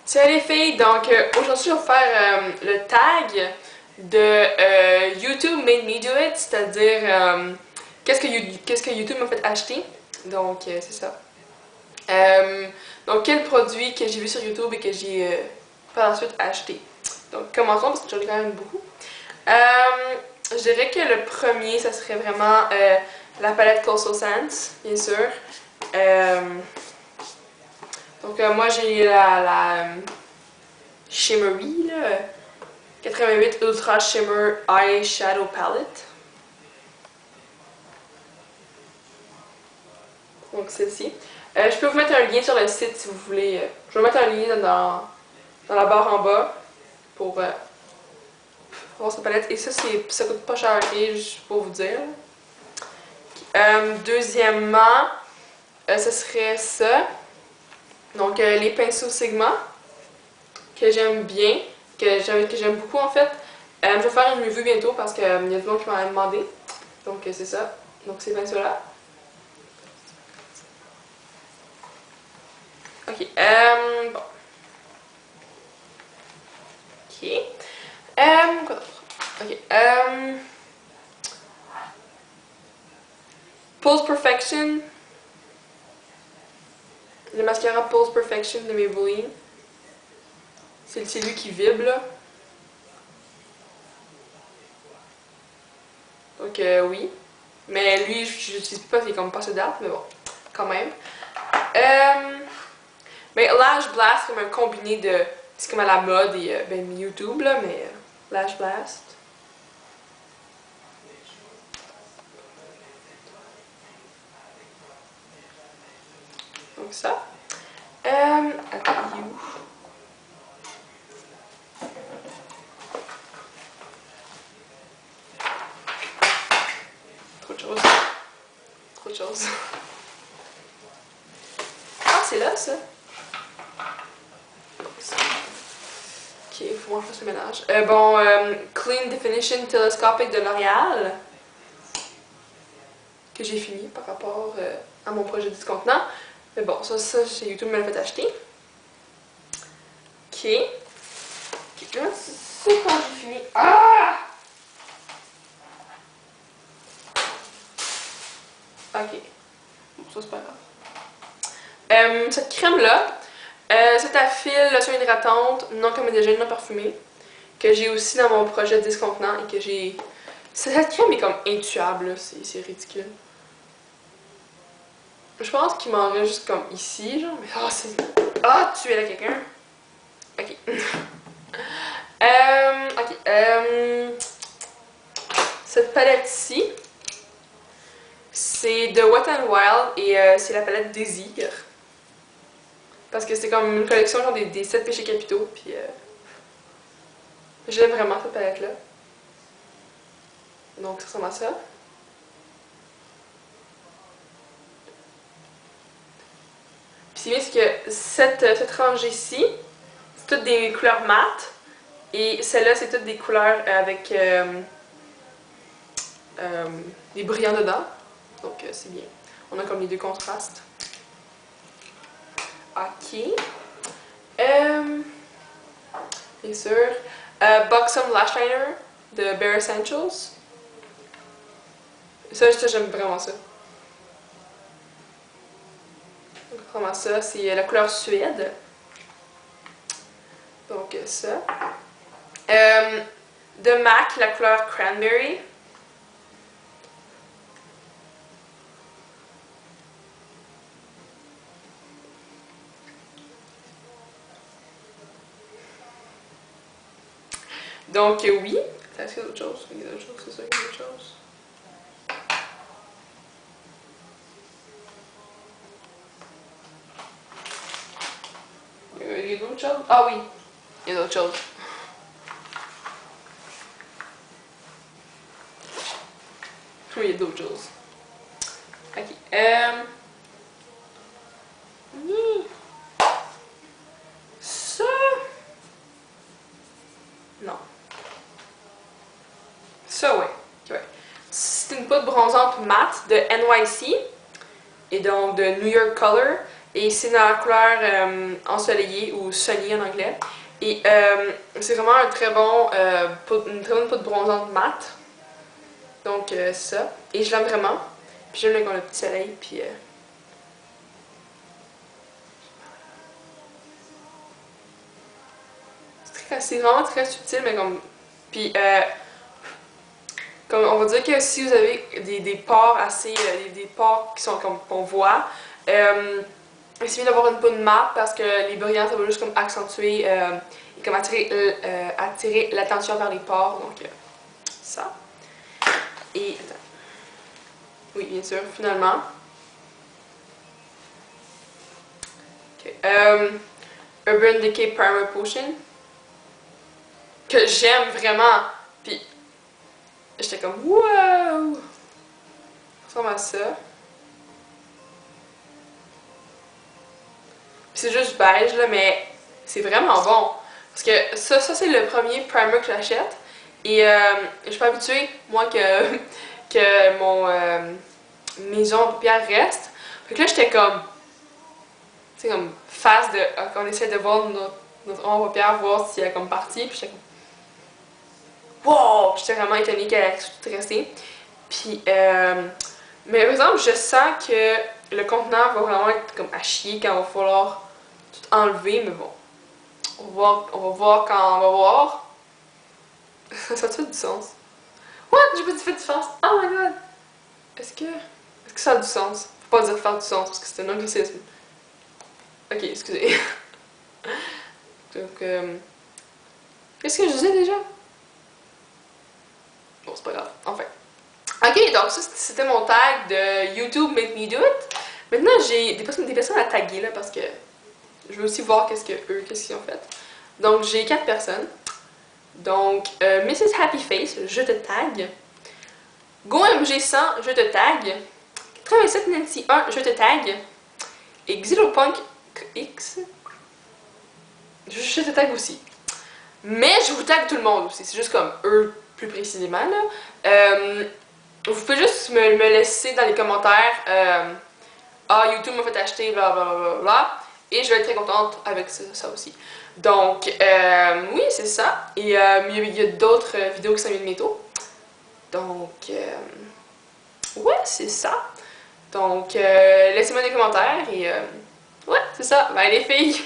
Salut les filles, donc aujourd'hui je vais vous faire le tag de YouTube Made Me Do It, c'est-à-dire qu'est-ce que YouTube m'a fait acheter, donc c'est ça. Donc quel produit que j'ai vu sur YouTube et que j'ai par la suite acheté. Donc commençons parce que j'en ai quand même beaucoup. Je dirais que le premier, ça serait vraiment la palette Coastal Sands, bien sûr. Donc moi j'ai la Shimmery, là, 88 Ultra Shimmer Eyeshadow Palette. Donc celle-ci. Je peux vous mettre un lien sur le site si vous voulez. Je vais mettre un lien dans la barre en bas pour voir cette palette. Et ça coûte pas cher, juste pour vous dire. Deuxièmement, ce serait ça. Donc les pinceaux Sigma, que j'aime bien, que j'aime beaucoup en fait. Je vais faire une review bientôt parce qu'il y a du monde qui m'en a demandé. Donc c'est ça. Donc ces pinceaux-là. Ok. Bon. Ok. Quoi d'autre? Ok. Pose Perfection. Le mascara Pose Perfection de Maybelline. C'est lui qui vibre là. Donc oui. Mais lui, je l'utilise pas, c'est comme passé date, mais bon, quand même. Mais Lash Blast, comme un combiné de. C'est comme à la mode et ben YouTube là, mais Lash Blast. Donc ça. Attends, you. Trop de choses. Trop de choses. Ah, c'est là, ça. Ok, il faut que je fasse le ménage. Clean Definition Telescopic de L'Oréal. Que j'ai fini par rapport à mon projet discontenant. Mais bon, ça chez YouTube me l'a fait acheter. Ok. Là, c'est quand j'ai fini. Ah! Ok. Bon, ça c'est pas grave. Cette crème-là, c'est à fil, lotion hydratante, non comédogène, non parfumée, que j'ai aussi dans mon projet discontenant et que j'ai... Cette crème est comme intuable, c'est ridicule. Je pense qu'il m'en reste juste comme ici, genre, mais oh, c'est... Ah, tu es là quelqu'un? Ok. Cette palette-ci, c'est de Wet n Wild et c'est la palette Désir. Parce que c'est comme une collection genre des 7 péchés capitaux, puis j'aime vraiment cette palette-là. Donc ça ressemble à ça. Puis c'est bien, c'est que cette rangée-ci, c'est toutes des couleurs mates, et celle-là, c'est toutes des couleurs avec des brillants dedans. Donc c'est bien. On a comme les deux contrastes. Ok. Bien sûr. Buxom Lash Liner de Bare Essentials. Ça j'aime vraiment ça. Donc, vraiment ça, c'est la couleur Suède. Donc ça. De MAC, la couleur Cranberry. Donc oui. Est-ce qu'il y a d'autres choses? Il y a d'autres choses, c'est ça, il y a d'autres choses. Il y a d'autres choses? Ah oui, il y a d'autres choses. Oui, il y a d'autres choses. Ok. Ça. Non. Ça, ouais. Ouais. C'est une poudre bronzante mat de NYC et donc de New York Color. Et c'est dans la couleur ensoleillée ou sunny en anglais. Et c'est vraiment un très bon, une très bonne poudre bronzante mate. Donc c'est ça. Et je l'aime vraiment. Puis j'aime le petit soleil. Puis c'est vraiment très subtil, mais comme. Puis comme on va dire que si vous avez des pores assez. Des pores qui sont comme qu'on voit, essayez d'avoir une poudre mat parce que les brillants ça va juste comme accentuer et comme attirer l'attention vers les pores. Donc ça. Et attends. Oui, bien sûr, finalement. Okay. Urban Decay Primer Potion. Que j'aime vraiment. Puis j'étais comme wow! Ça ressemble à ça. C'est juste beige là, mais c'est vraiment bon. Parce que ça c'est le premier primer que j'achète. Et je suis pas habituée, moi, que mes ongles paupières restent. Fait que là, j'étais comme, tu sais, comme face de, qu'on essaie de voir notre ombre paupière, voir si elle est comme partie. Puis j'étais comme, wow! J'étais vraiment étonnée qu'elle ait tout resté. Puis, mais par exemple, je sens que le contenant va vraiment être comme à chier quand il va falloir tout enlever, mais bon. On va voir quand on va voir. Ça te fait du sens? What? J'ai pas dit fait du sens? Oh my god! Est-ce que ça a du sens? Faut pas dire faire du sens parce que c'est un anglicisme. Ok, excusez. Donc, qu'est-ce que je disais déjà? Bon, c'est pas grave. Enfin. Ok, donc ça c'était mon tag de YouTube Make Me Do It. Maintenant, j'ai des personnes à taguer là parce que je veux aussi voir qu'est-ce qu'ils ont fait. Donc, j'ai 4 personnes. Donc, Mrs. Happy Face, je te tag. GoMG100, je te tag. 87 Nancy 1, je te tag. Et Xylopunk X, je te tag aussi. Mais je vous tag tout le monde aussi. C'est juste comme eux plus précisément. Là. Vous pouvez juste me laisser dans les commentaires ah, YouTube m'a fait acheter, blablabla. Et je vais être très contente avec ça aussi. Donc, oui, c'est ça. Et il y a d'autres vidéos qui s'en viennent bientôt. Donc, ouais, c'est ça. Donc, laissez-moi des commentaires et ouais, c'est ça. Bye les filles!